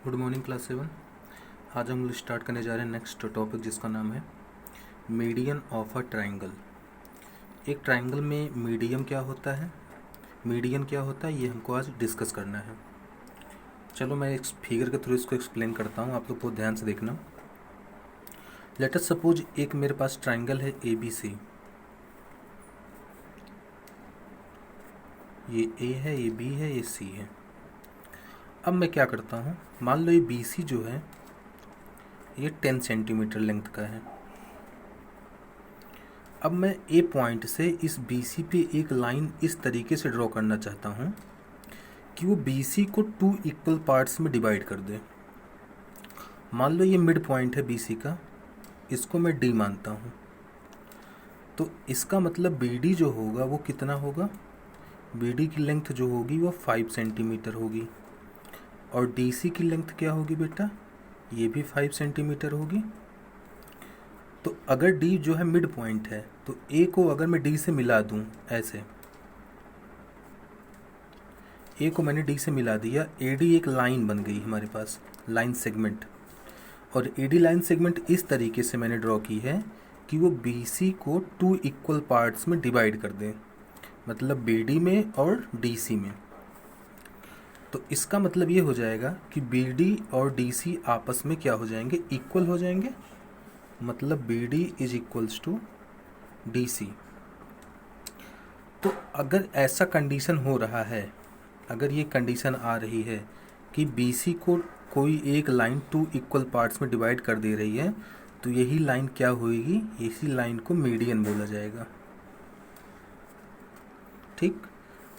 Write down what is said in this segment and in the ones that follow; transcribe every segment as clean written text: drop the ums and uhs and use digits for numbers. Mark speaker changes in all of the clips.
Speaker 1: Good morning class 7। आज हम लोग स्टार्ट करने जा रहे हैं नेक्स्ट टॉपिक जिसका नाम है मीडियन ऑफ अ ट्राइंगल। एक ट्राइंगल में मीडियन क्या होता है, ये हमको आज डिस्कस करना है। चलो मैं एक फिगर के थ्रू इसको एक्सप्लेन करता हूँ, आप लोग बहुत ध्यान से देखना। लेट अस सपोज एक मेरे पास ट्राइंगल है ABC। ये A है, ये B है, ये C है। अब मैं क्या करता हूँ, मान लो ये BC जो है ये 10 सेंटीमीटर लेंथ का है। अब मैं A पॉइंट से इस BC पे एक लाइन इस तरीके से ड्रॉ करना चाहता हूँ कि वो BC को 2 इक्वल पार्ट्स में डिवाइड कर दे। मान लो ये मिड पॉइंट है BC का, इसको मैं D मानता हूँ। तो इसका मतलब BD जो होगा वो कितना होगा, BD की लेंथ जो होगी वो 5 सेंटीमीटर होगी। और DC की लेंथ क्या होगी बेटा, ये भी 5 सेंटीमीटर होगी। तो अगर D जो है मिड पॉइंट है तो A को अगर मैं D से मिला दूं, ऐसे A को मैंने D से मिला दिया, AD एक लाइन बन गई हमारे पास, लाइन सेगमेंट। और AD लाइन सेगमेंट इस तरीके से मैंने ड्रॉ की है कि वो BC को 2 इक्वल पार्ट्स में डिवाइड कर दें, मतलब BD में और DC में। तो इसका मतलब ये हो जाएगा कि BD और DC आपस में क्या हो जाएंगे, इक्वल हो जाएंगे। मतलब BD is equals to DC। तो अगर ऐसा कंडीशन हो रहा है, अगर ये कंडीशन आ रही है कि BC को कोई एक लाइन 2 इक्वल पार्ट्स में डिवाइड कर दे रही है, तो यही लाइन क्या होगी, इसी लाइन को मीडियन बोला जाएगा। ठीक,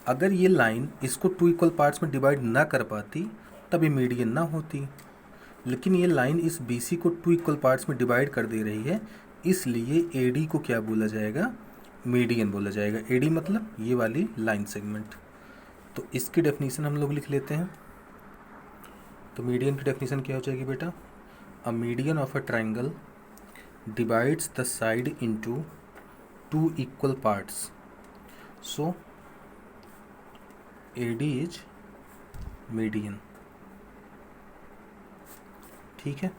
Speaker 1: अगर ये लाइन इसको 2 इक्वल पार्ट्स में डिवाइड ना कर पाती तब ये मीडियन ना होती, लेकिन ये लाइन इस BC को 2 इक्वल पार्ट्स में डिवाइड कर दे रही है, इसलिए AD को क्या बोला जाएगा, मीडियन बोला जाएगा। AD मतलब ये वाली लाइन सेगमेंट। तो इसकी डेफिनेशन हम लोग लिख लेते हैं। तो मीडियन की डेफिनेशन क्या हो जाएगी बेटा, a median of a triangle divides the side into 2 equal parts, so AD is median. ठीक है,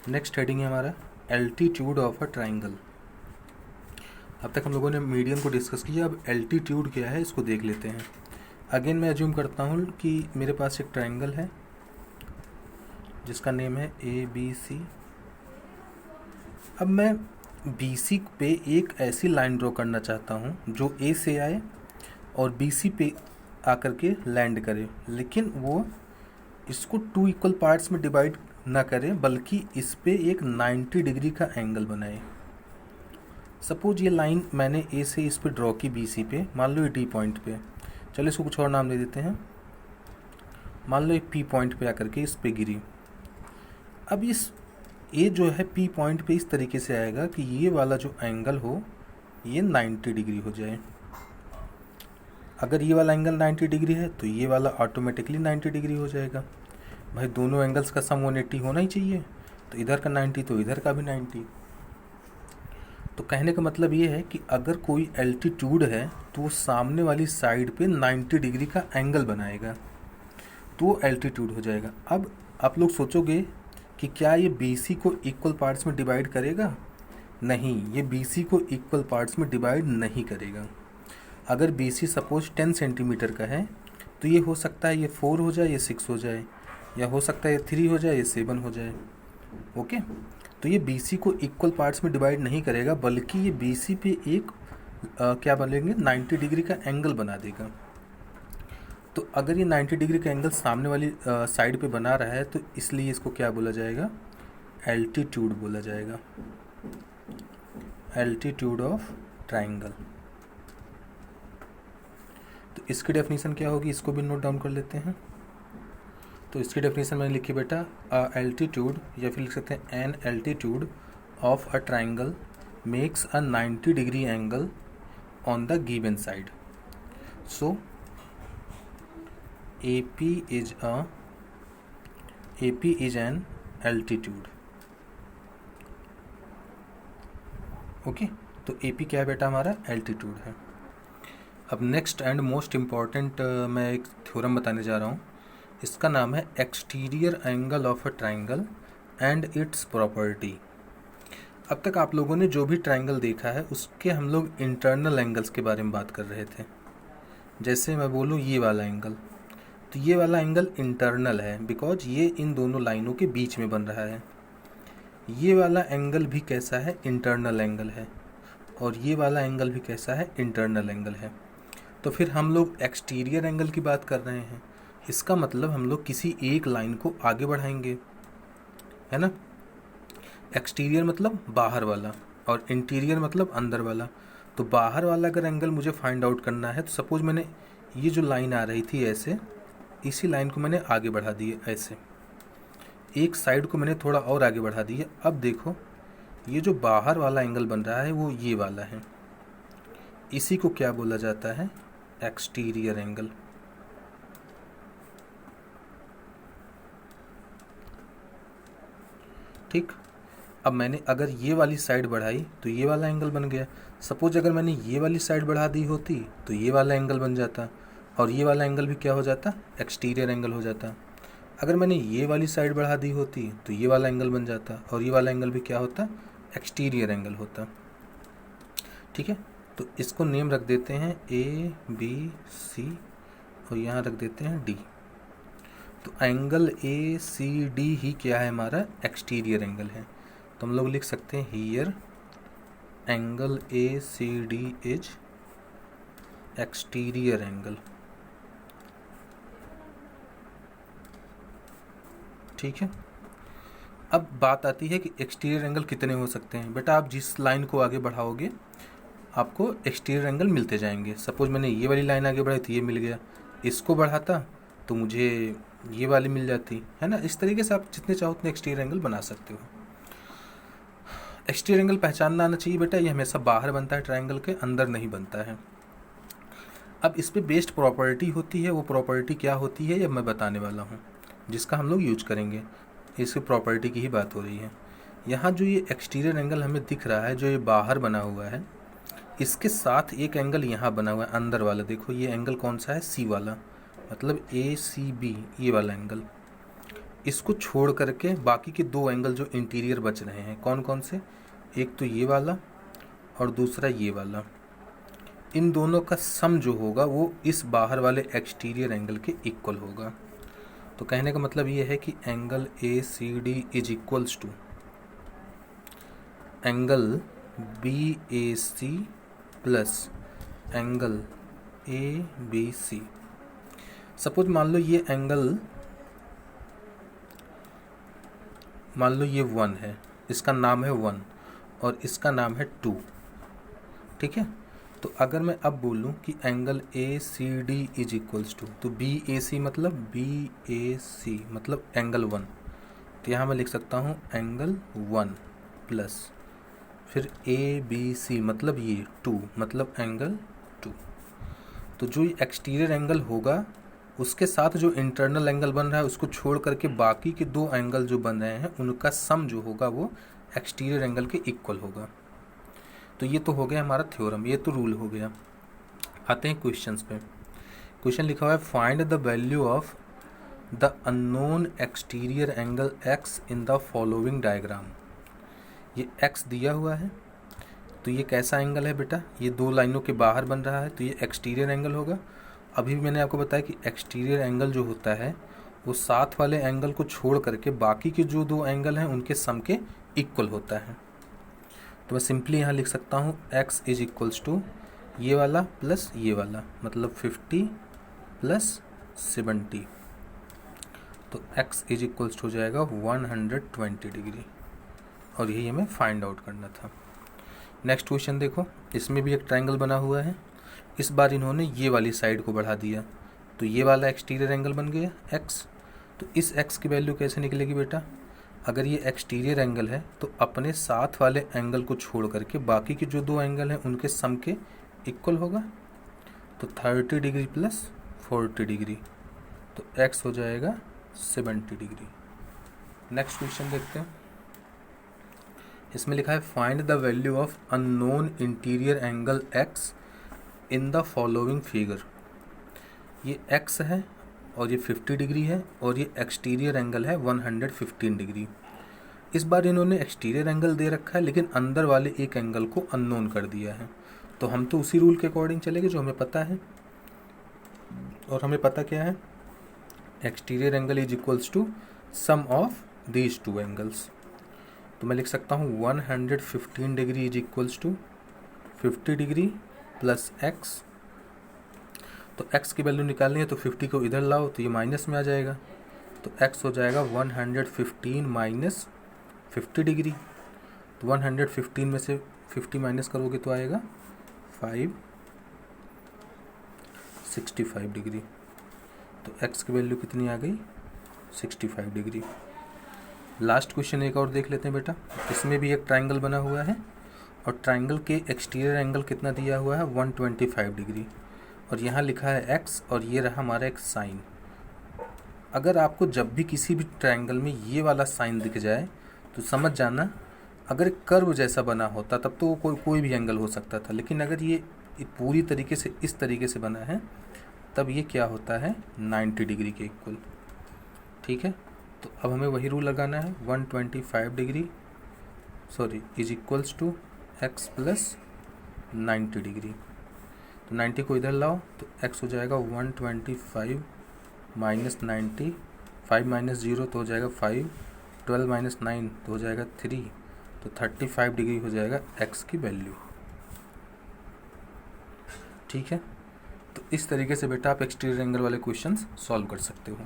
Speaker 1: नेक्स्ट हेडिंग है हमारा एल्टीट्यूड ऑफ अ ट्राइंगल। अब तक हम लोगों ने मीडियन को डिस्कस किया, अब एल्टीट्यूड क्या है इसको देख लेते हैं। अगेन मैं अज्यूम करता हूँ कि मेरे पास एक ट्राइंगल है जिसका नेम है ABC। अब मैं BC पे एक ऐसी लाइन ड्रॉ करना चाहता हूँ जो A से आए और BC पे आकर के लैंड करे, लेकिन वो इसको 2 इक्वल पार्ट्स में डिवाइड ना करे, बल्कि इस पे एक 90 डिग्री का एंगल बनाए। सपोज ये लाइन मैंने A से इस पे ड्रॉ की BC पे, मान लो ये D पॉइंट पे, चलो इसको कुछ और नाम दे देते हैं, मान लो ये P पॉइंट पे आकर के इस पे गिरी। अब इस A जो है P पॉइंट पे इस तरीके से आएगा कि ये वाला जो एंगल हो ये 90 डिग्री हो जाए। अगर ये वाला एंगल 90 डिग्री है तो ये वाला ऑटोमेटिकली 90 डिग्री हो जाएगा। भाई दोनों एंगल्स का सम 180 होना ही चाहिए, तो इधर का 90 तो इधर का भी 90। तो कहने का मतलब ये है कि अगर कोई एल्टीट्यूड है तो वो सामने वाली साइड पे 90 डिग्री का एंगल बनाएगा, तो वो एल्टीट्यूड हो जाएगा। अब आप लोग सोचोगे कि क्या ये BC को इक्वल पार्ट्स में डिवाइड करेगा, नहीं, ये BC को इक्वल पार्ट्स में डिवाइड नहीं करेगा। अगर BC सपोज 10 सेंटीमीटर का है तो ये हो सकता है ये 4 हो जाए, ये 6 हो जाए, या हो सकता है ये 3 हो जाए, ये 7 हो जाए। ओके, तो ये BC को इक्वल पार्ट्स में डिवाइड नहीं करेगा, बल्कि ये BC पे एक क्या बनेंगे, 90 डिग्री का एंगल बना देगा। तो अगर ये 90 डिग्री का एंगल सामने वाली साइड पे बना रहा है तो इसलिए इसको क्या बोला जाएगा, एल्टीट्यूड बोला जाएगा, एल्टीट्यूड ऑफ ट्राइंगल। तो इसकी डेफिनेशन क्या होगी, इसको भी नोट डाउन कर लेते हैं। तो इसकी डेफिनेशन मैंने लिखी बेटा, एल्टीट्यूड, या फिर लिख सकते हैं an altitude of a triangle makes a 90 degree angle on the given side, so AP is an altitude। Okay, तो AP क्या है बेटा, हमारा एल्टीट्यूड है। अब नेक्स्ट एंड मोस्ट इम्पॉर्टेंट मैं एक थ्योरम बताने जा रहा हूँ इसका नाम है exterior angle of a triangle and it's property. अब तक आप लोगों ने जो भी ट्राइंगल देखा है उसके हम लोग इंटरनल एंगल्स के बारे में बात कर रहे थे। जैसे मैं बोलूँ ये वाला एंगल, तो ये वाला एंगल इंटरनल है बिकॉज ये इन दोनों लाइनों के बीच में बन रहा है। ये वाला एंगल भी कैसा है, इंटरनल एंगल है, और ये वाला एंगल भी कैसा है, इंटरनल एंगल है। तो फिर हम लोग एक्सटीरियर एंगल की बात कर रहे हैं, इसका मतलब हम लोग किसी एक लाइन को आगे बढ़ाएंगे, है ना। एक्सटीरियर मतलब बाहर वाला और इंटीरियर मतलब अंदर वाला। तो बाहर वाला अगर एंगल मुझे फाइंड आउट करना है, तो सपोज मैंने ये जो लाइन आ रही थी ऐसे, इसी लाइन को मैंने आगे बढ़ा दी ऐसे, एक साइड को मैंने थोड़ा और आगे बढ़ा दिया। अब देखो ये जो बाहर वाला एंगल बन रहा है वो ये वाला है, इसी को क्या बोला जाता है, एक्सटीरियर एंगल। ठीक, अब मैंने अगर ये वाली साइड बढ़ाई तो ये वाला एंगल बन गया। सपोज अगर मैंने ये वाली साइड बढ़ा दी होती तो ये वाला एंगल बन जाता, और ये वाला एंगल भी क्या हो जाता, एक्सटीरियर एंगल हो जाता। अगर मैंने ये वाली साइड बढ़ा दी होती तो ये वाला एंगल बन जाता, और ये वाला एंगल भी क्या होता, एक्सटीरियर एंगल होता। ठीक है, तो इसको नेम रख देते हैं ए बी सी, और यहाँ रख देते हैं डी। तो एंगल ए सी डी ही क्या है, हमारा एक्सटीरियर एंगल है। तो हम लोग लिख सकते हैं here angle A C D is exterior angle. ठीक है, अब बात आती है कि एक्सटीरियर एंगल कितने हो सकते हैं। बेटा आप जिस लाइन को आगे बढ़ाओगे आपको एक्सटीरियर एंगल मिलते जाएंगे। सपोज मैंने ये वाली लाइन आगे बढ़ाई तो ये मिल गया, इसको बढ़ाता तो मुझे ये वाली मिल जाती, है ना। इस तरीके से आप जितने चाहो उतने एक्सटीरियर एंगल बना सकते हो। एक्सटीरियर एंगल पहचानना आना चाहिए बेटा, ये हमेशा बाहर बनता है, ट्राइंगल के अंदर नहीं बनता है। अब इस पे बेस्ड प्रॉपर्टी होती है, वो प्रॉपर्टी क्या होती है ये मैं बताने वाला हूँ, जिसका हम लोग यूज करेंगे। इसकी प्रॉपर्टी की ही बात हो रही है। यहाँ जो ये एक्सटीरियर एंगल हमें दिख रहा है, जो ये बाहर बना हुआ है, इसके साथ एक एंगल यहाँ बना हुआ है अंदर वाला। देखो ये एंगल कौन सा है, सी वाला, मतलब ए सी बी, ये वाला एंगल। इसको छोड़ करके बाकी के दो एंगल जो इंटीरियर बच रहे हैं, कौन कौन से, एक तो ये वाला और दूसरा ये वाला। इन दोनों का सम जो होगा वो इस बाहर वाले एक्सटीरियर एंगल के इक्वल होगा। तो कहने का मतलब ये है कि angle A C D is equals to angle B A C plus angle A B C. Suppose मान लो ये एंगल, मान लो ये 1 है, इसका नाम है 1 और इसका नाम है 2। ठीक है, तो अगर मैं अब बोलूँ कि angle A C D is equals to, तो बी ए सी मतलब बी ए सी मतलब एंगल 1, तो यहाँ मैं लिख सकता हूँ एंगल 1 प्लस फिर ए बी सी मतलब ये 2 मतलब एंगल 2। तो जो एक्सटीरियर एंगल होगा उसके साथ जो इंटरनल एंगल बन रहा है उसको छोड़ करके बाकी के दो एंगल जो बन रहे हैं उनका सम जो होगा वो एक्सटीरियर एंगल के इक्वल होगा। तो ये तो हो गया हमारा थ्योरम, ये तो रूल हो गया। आते हैं क्वेश्चंस पे। क्वेश्चन लिखा हुआ है find the value of the unknown exterior angle x in the following diagram. ये x दिया हुआ है, तो ये कैसा एंगल है बेटा, ये दो लाइनों के बाहर बन रहा है, तो ये एक्सटीरियर एंगल होगा। अभी भी मैंने आपको बताया कि एक्सटीरियर एंगल जो होता है वो साथ वाले एंगल को छोड़ करके बाकी के जो दो एंगल हैं उनके सम के इक्वल होता है। तो मैं सिंपली यहाँ लिख सकता हूँ x इज इक्वल्स टू ये वाला प्लस ये वाला, मतलब 50 प्लस 70, तो x इज इक्वल्स टू हो जाएगा 120 डिग्री, और यही हमें फाइंड आउट करना था। नेक्स्ट क्वेश्चन देखो, इसमें भी एक ट्रायंगल बना हुआ है। इस बार इन्होंने ये वाली साइड को बढ़ा दिया, तो ये वाला एक्सटीरियर एंगल बन गया x। तो इस x की वैल्यू कैसे निकलेगी बेटा, अगर ये एक्सटीरियर एंगल है तो अपने साथ वाले एंगल को छोड़ करके बाकी के जो दो एंगल हैं उनके सम के इक्वल होगा। तो 30 डिग्री प्लस 40 डिग्री, तो x हो जाएगा 70 डिग्री। नेक्स्ट क्वेश्चन देखते हैं। इसमें लिखा है find the value of unknown interior angle x in the following figure. ये x है और ये 50 डिग्री है और ये एक्सटीरियर एंगल है 115 डिग्री। इस बार इन्होंने एक्सटीरियर एंगल दे रखा है लेकिन अंदर वाले एक एंगल को अननोन कर दिया है, तो हम तो उसी रूल के अकॉर्डिंग चलेंगे जो हमें पता है। और हमें पता क्या है, exterior angle is equals to sum of these two angles. तो मैं लिख सकता हूँ 115 degree is equals to 50 degree plus x. तो x की वैल्यू निकालनी है तो 50 को इधर लाओ तो ये माइनस में आ जाएगा, तो x हो जाएगा 115 माइनस 50 डिग्री। तो 115 में से 50 माइनस करोगे तो आएगा 565 डिग्री। तो x की वैल्यू कितनी आ गई, 65 डिग्री। लास्ट क्वेश्चन एक और देख लेते हैं बेटा। इसमें भी एक ट्राइंगल बना हुआ है और ट्राइंगल के एक्सटीरियर एंगल कितना दिया हुआ है, 125 डिग्री, और यहाँ लिखा है x और ये रहा हमारा एक साइन। अगर आपको जब भी किसी भी ट्रायंगल में ये वाला साइन दिख जाए तो समझ जाना अगर कर्व जैसा बना होता तब तो कोई भी एंगल हो सकता था, लेकिन अगर ये पूरी तरीके से इस तरीके से बना है तब ये क्या होता है, 90 डिग्री के इक्वल। ठीक है, तो अब हमें वही रूल लगाना है, 125 degree is equals to x plus 90 degree. तो 90 को इधर लाओ तो x हो जाएगा 125 माइनस 90, 5 माइनस 0 तो हो जाएगा 5, 12 माइनस 9 तो हो जाएगा 3, तो 35 डिग्री हो जाएगा x की वैल्यू। ठीक है, तो इस तरीके से बेटा आप एक्सटीरियर एंगल वाले क्वेश्चंस सॉल्व कर सकते हो।